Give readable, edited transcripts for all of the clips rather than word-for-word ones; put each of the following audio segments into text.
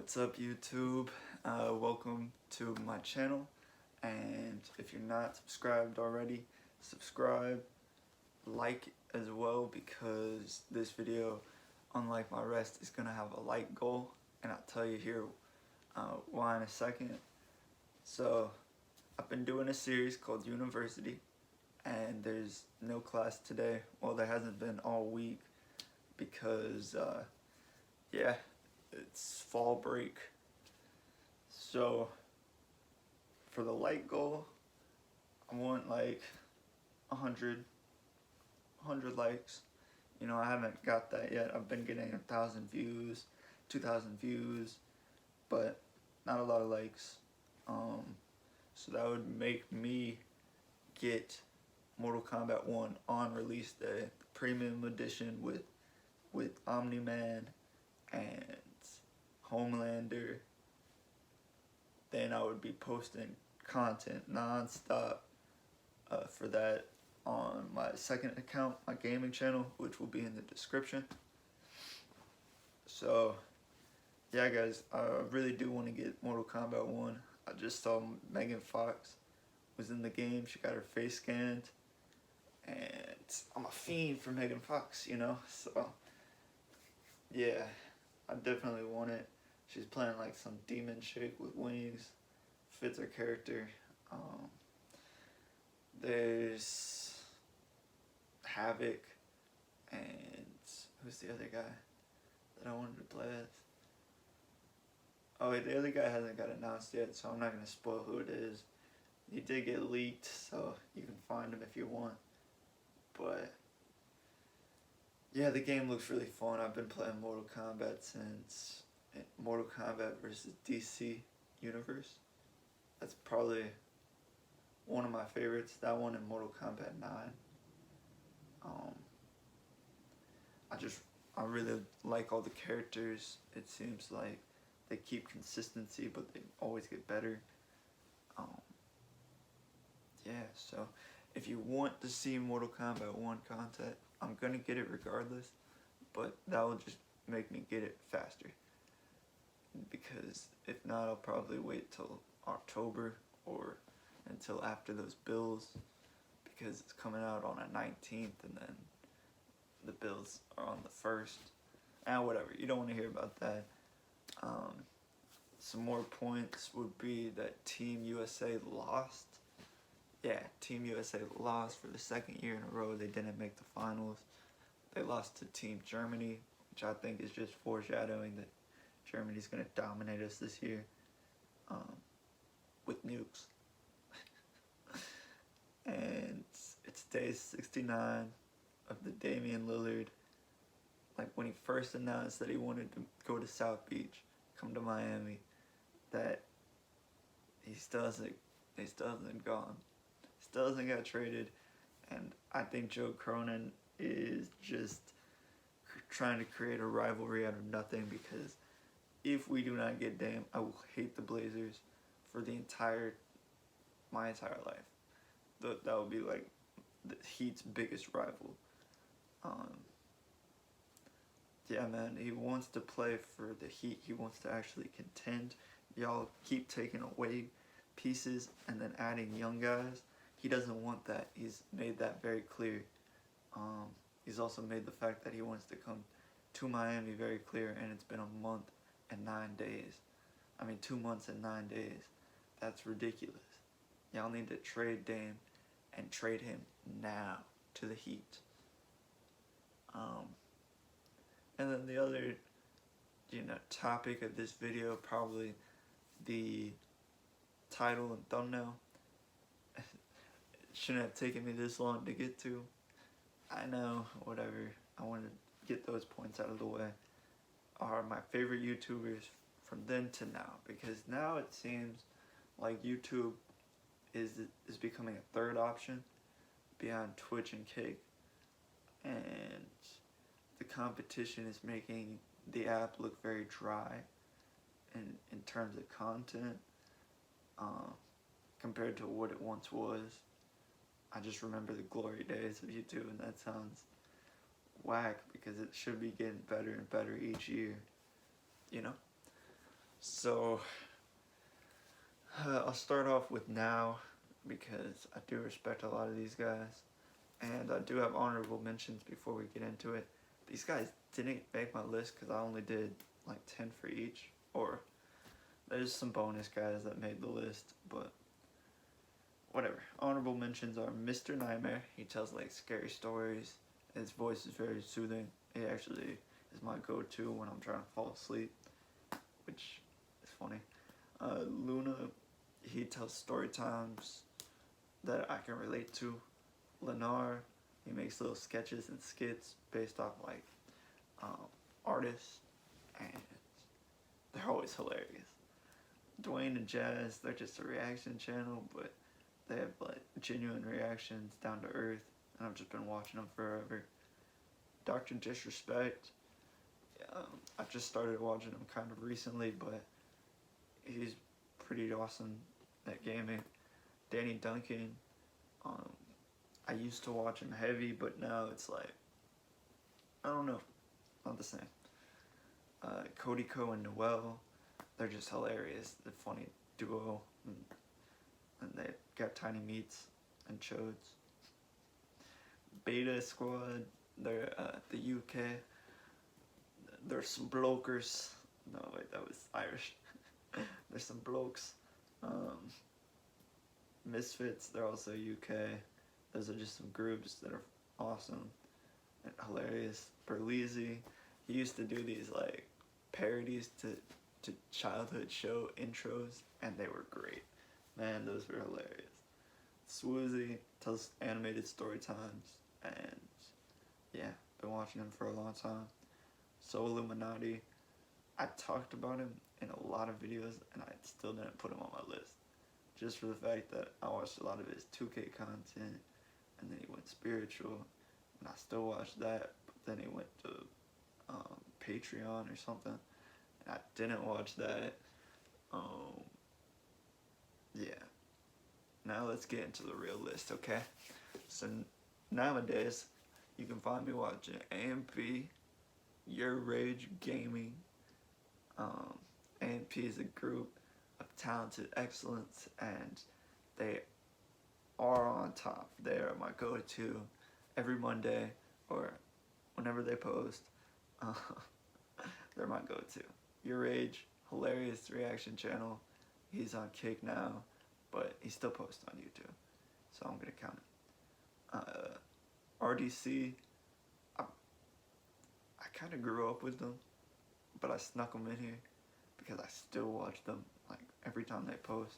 What's up, YouTube? Welcome to my channel, and if you're not subscribed already, subscribe, like as well, because this video, unlike my rest, is gonna have a like goal, and I'll tell you here why in a second. So I've been doing a series called University, and there's no class today. Well, there hasn't been all week because yeah, it's fall break. So for the like goal, I want like 100 likes. You know, I haven't got that yet. I've been getting 1,000 views, 2,000 views, but not a lot of likes. So that would make me get Mortal Kombat 1 on release day, the premium edition with Omni-Man and Homelander. Then I would be posting content non-stop for that on my second account, my gaming channel, which will be in the description. So yeah, guys, I really do want to get Mortal Kombat 1. I just saw Megan Fox was in the game. She got her face scanned, and I'm a fiend for Megan Fox, you know. So yeah, I definitely want it. She's playing like some demon chick with wings. Fits her character. There's Havoc, and who's the other guy that I wanted to play as? Oh wait, the other guy hasn't got announced yet, so I'm not going to spoil who it is. He did get leaked, so you can find him if you want. But yeah, the game looks really fun. I've been playing Mortal Kombat since Mortal Kombat vs. DC Universe. That's probably one of my favorites. That one and Mortal Kombat 9. I really like all the characters. It seems like they keep consistency, but they always get better. Yeah, so if you want to see Mortal Kombat 1 content, I'm gonna get it regardless, but that will just make me get it faster. Because if not, I'll probably wait till October or until after those bills, because it's coming out on the 19th and then the bills are on the 1st. Whatever, you don't want to hear about that. Some more points would be that Team USA lost. Yeah, Team USA lost for the second year in a row. They didn't make the finals. They lost to Team Germany, which I think is just foreshadowing that Germany's going to dominate us this year with nukes. And it's day 69 of the Damian Lillard. Like when he first announced that he wanted to go to South Beach, come to Miami, that he still hasn't gone. Still hasn't got traded. And I think Joe Cronin is just trying to create a rivalry out of nothing, because if we do not get Dame, I will hate the Blazers for my entire life. That would be like the Heat's biggest rival. Yeah, man, he wants to play for the Heat. He wants to actually contend. Y'all keep taking away pieces and then adding young guys. He doesn't want that. He's made that very clear. He's also made the fact that he wants to come to Miami very clear, and it's been a month and 9 days. I mean, 2 months and 9 days. That's ridiculous. Y'all need to trade Dame and trade him now to the Heat. And then the other, topic of this video, probably the title and thumbnail. It shouldn't have taken me this long to get to. I know, whatever. I want to get those points out of the way. Are my favorite YouTubers from then to now, because now it seems like YouTube is becoming a third option beyond Twitch and Kick, and the competition is making the app look very dry in terms of content compared to what it once was. I just remember the glory days of YouTube, and that sounds whack because it should be getting better and better each year, you know? So I'll start off with Now because I do respect a lot of these guys, and I do have honorable mentions before we get into it. These guys didn't make my list because I only did like 10 for each, or there's some bonus guys that made the list, but whatever. Honorable mentions are Mr. Nightmare. He tells like scary stories. His voice is very soothing. He actually is my go-to when I'm trying to fall asleep, which is funny. Luna, he tells story times that I can relate to. Lennar, he makes little sketches and skits based off like artists, and they're always hilarious. Dwayne and Jazz, they're just a reaction channel, but they have like genuine reactions, down to earth, and I've just been watching them forever. Dr. Disrespect, I just started watching him kind of recently, but he's pretty awesome at gaming. Danny Duncan, I used to watch him heavy, but now it's like, I don't know, not the same. Cody Co and Noel, they're just hilarious. The funny duo, and they got Tiny Meats and Chodes. Beta Squad, they're the UK. There's some blokers. No, wait, that was Irish. There's some blokes. Misfits, they're also UK. Those are just some groups that are awesome and hilarious. Berleezy, he used to do these like parodies to childhood show intros, and they were great. Man, those were hilarious. Swoozy tells animated story times, and yeah, been watching him for a long time. So Illuminati, I talked about him in a lot of videos, and I still didn't put him on my list. Just for the fact that I watched a lot of his 2K content, and then he went spiritual, and I still watched that, but then he went to Patreon or something, and I didn't watch that. Yeah. Now let's get into the real list, okay? So nowadays, you can find me watching AMP, Your Rage Gaming. AMP is a group of talented excellence, and they are on top. They are my go-to every Monday or whenever they post. They're my go-to. Your Rage, hilarious reaction channel. He's on Kick now, but he still posts on YouTube, so I'm gonna count it. RDC, I kind of grew up with them, but I snuck them in here because I still watch them like every time they post.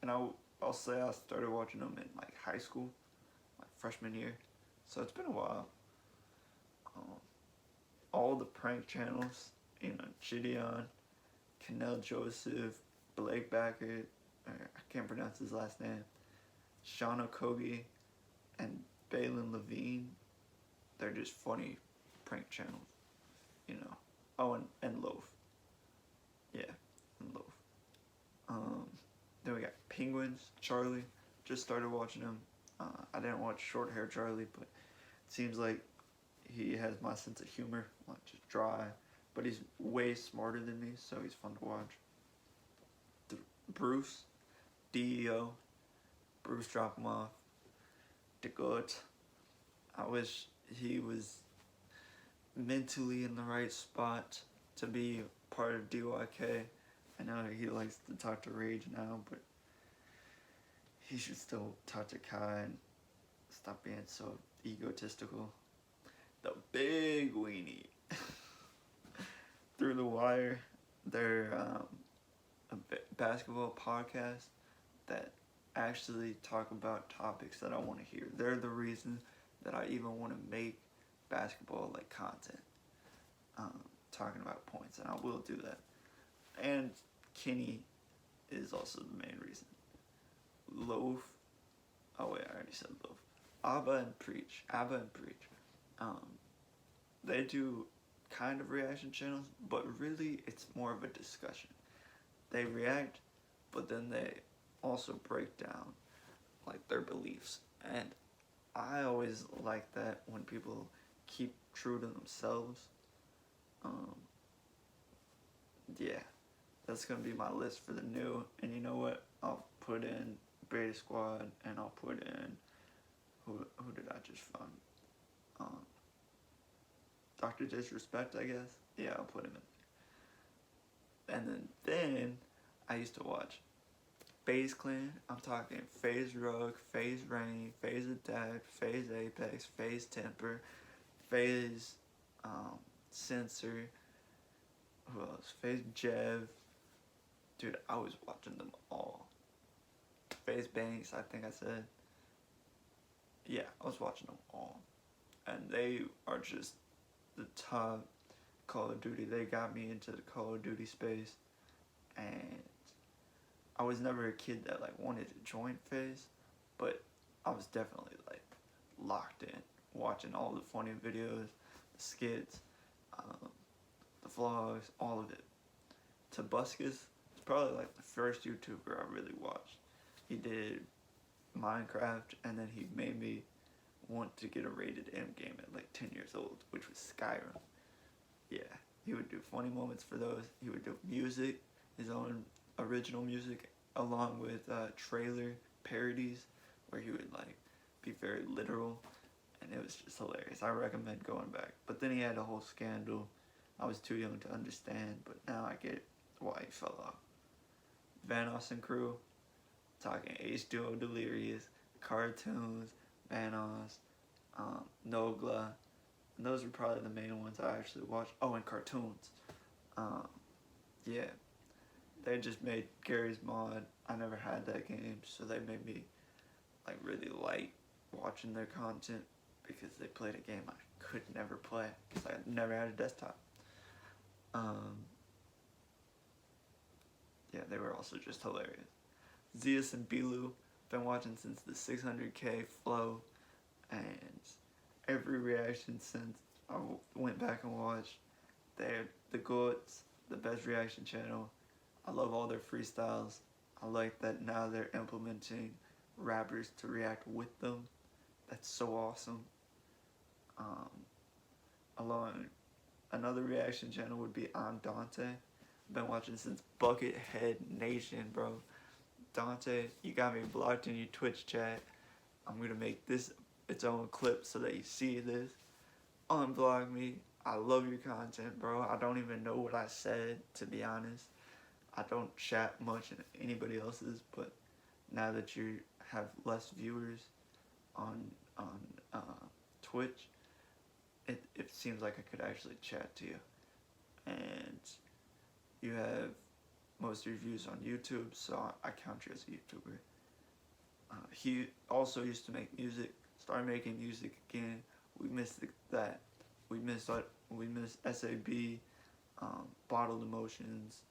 And I'll say I started watching them in like high school, like freshman year, so it's been a while. All the prank channels, Gideon, Kennel Joseph, Blake Backer, I can't pronounce his last name, Sean Okogie, and Balin Levine, they're just funny prank channels, Oh, and Loaf. Yeah, and Loaf. Then we got Penguins, Charlie, just started watching him. I didn't watch Short Hair Charlie, but it seems like he has my sense of humor, like just dry, but he's way smarter than me, so he's fun to watch. Bruce, DEO, Bruce Drop him off. The GOAT. I wish he was mentally in the right spot to be part of DYK. I know he likes to talk to Rage now, but he should still talk to Kai and stop being so egotistical. The Big Weenie. Through the Wire, they're a basketball podcast that actually talk about topics that I want to hear. They're the reason that I even want to make basketball like content, talking about points, and I will do that. And Kenny is also the main reason. Loaf, oh wait, I already said Loaf. Abba and Preach. They do kind of reaction channels, but really it's more of a discussion. They react, but then they also break down like their beliefs, and I always like that when people keep true to themselves. yeah, that's gonna be my list for the new. And you know what? I'll put in Beta Squad, and I'll put in who did I just find? Um, Dr. Disrespect, I guess. Yeah, I'll put him in. And then I used to watch FaZe Clan. I'm talking FaZe Rug, FaZe Rain, FaZe Adapt, FaZe Apex, FaZe Temper, FaZe Censor. Who else? FaZe Jev. Dude, I was watching them all. FaZe Banks, I think I said. Yeah, I was watching them all. And they are just the top Call of Duty. They got me into the Call of Duty space. And I was never a kid that like wanted to join FaZe, but I was definitely like locked in, watching all the funny videos, the skits, the vlogs, all of it. Tobuscus is probably like the first YouTuber I really watched. He did Minecraft, and then he made me want to get a rated M game at like 10 years old, which was Skyrim. Yeah, he would do funny moments for those. He would do music, his own original music, along with trailer parodies, where he would like be very literal, and it was just hilarious. I recommend going back. But then he had a whole scandal. I was too young to understand, but now I get why he fell off. Vanoss and Crew, talking H2O Delirious, cartoons, Vanoss, Nogla, and those were probably the main ones I actually watched. Oh, and cartoons. Yeah, they just made Gary's Mod. I never had that game, so they made me like really like watching their content because they played a game I could never play because I never had a desktop. Yeah, they were also just hilarious. Zeus and Bilu, been watching since the 600K flow, and every reaction since I went back and watched. They're the GOATs, the best reaction channel. I love all their freestyles. I like that now they're implementing rappers to react with them. That's so awesome. Along another reaction channel would be I'm Dante. Been watching since Buckethead Nation, bro. Dante, you got me blocked in your Twitch chat. I'm gonna make this its own clip so that you see this. Unblock me. I love your content, bro. I don't even know what I said, to be honest. I don't chat much in anybody else's, but now that you have less viewers on Twitch, it seems like I could actually chat to you. And you have most of your views on YouTube, so I count you as a YouTuber. He also used to make music, started making music again. We missed that. We missed SAB, Bottled Emotions,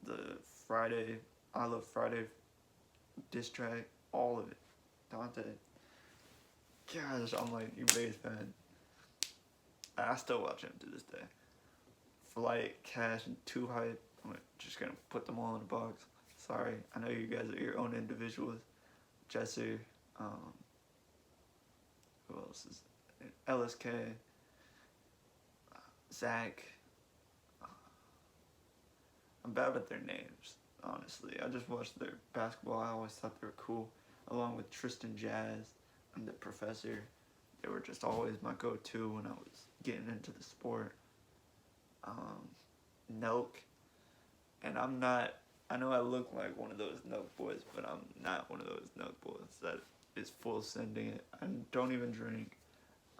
the Friday, I Love Friday diss track, all of it. Dante. Gosh, I'm like your biggest fan. I still watch him to this day. Flight, Cash, and Too Hype. I'm just gonna put them all in a box. Sorry, I know you guys are your own individuals. Jesser, who else is it? LSK, Zach. I'm bad with their names, honestly. I just watched their basketball. I always thought they were cool. Along with Tristan Jazz and the Professor. They were just always my go-to when I was getting into the sport. Nelk. And I'm not, I know I look like one of those Nelk boys, but I'm not one of those Nelk boys that is full sending it. I don't even drink.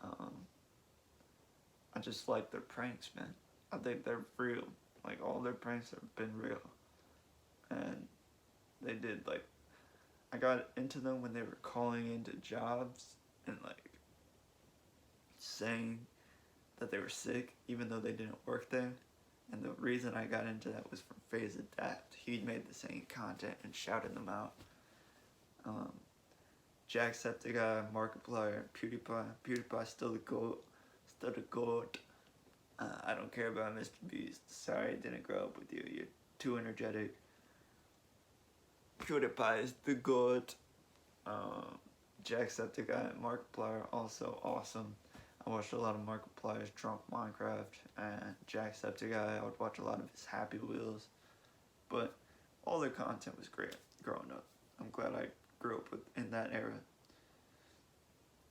I just like their pranks, man. I think they're real. Like, all their pranks have been real. And they did, like, I got into them when they were calling into jobs and, like, saying that they were sick, even though they didn't work there. And the reason I got into that was from FaZe Adapt. He made the same content and shouted them out. Jacksepticeye, Markiplier, PewDiePie. PewDiePie's still the GOAT. Still the GOAT. I don't care about Mr. Beast. Sorry I didn't grow up with you. You're too energetic. PewDiePie is the GOAT. Jacksepticeye and Markiplier also awesome. I watched a lot of Markiplier's Drunk Minecraft and Jacksepticeye. I would watch a lot of his Happy Wheels, but all their content was great growing up. I'm glad I grew up in that era.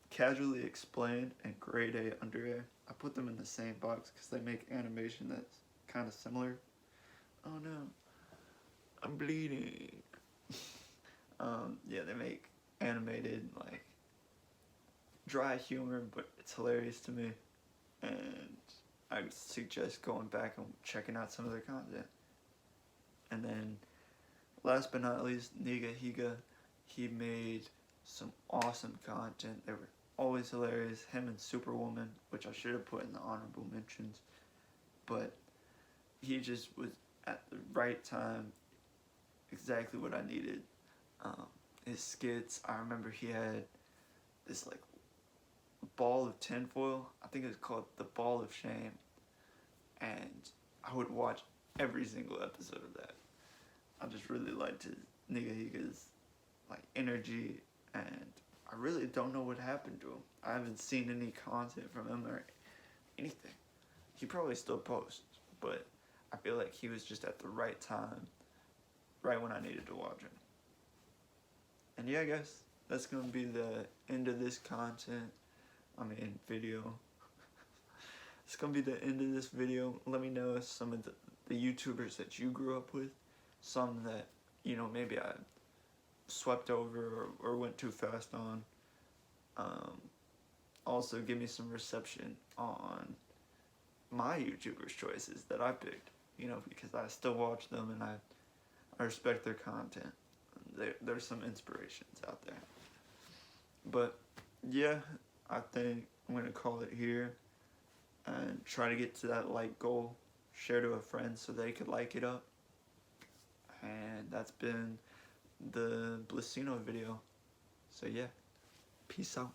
Casually Explained and Grade A Under Air, I put them in the same box because they make animation that's kind of similar. Oh no, I'm bleeding. Yeah, they make animated, like, dry humor, but it's hilarious to me. And I would suggest going back and checking out some of their content. And then, last but not least, Nigahiga. He made some awesome content. They were always hilarious. Him and Superwoman, which I should have put in the honorable mentions. But he just was at the right time, exactly what I needed. His skits, I remember he had this like ball of tinfoil. I think it was called the Ball of Shame, and I would watch every single episode of that. I just really liked his Nigahiga's like energy, and I really don't know what happened to him. I haven't seen any content from him or anything. He probably still posts, but I feel like he was just at the right time, right when I needed to watch him. And yeah, guys, that's gonna be the end of this content. Video. It's gonna be the end of this video. Let me know some of the YouTubers that you grew up with, some that, you know, maybe I swept over or went too fast on. Also, give me some reception on my YouTubers' choices that I picked, you know, because I still watch them and I respect their content. There's some inspirations out there. But yeah, I think I'm going to call it here and try to get to that like goal. Share to a friend so they could like it up. And that's been the Blissino video. So yeah, peace out.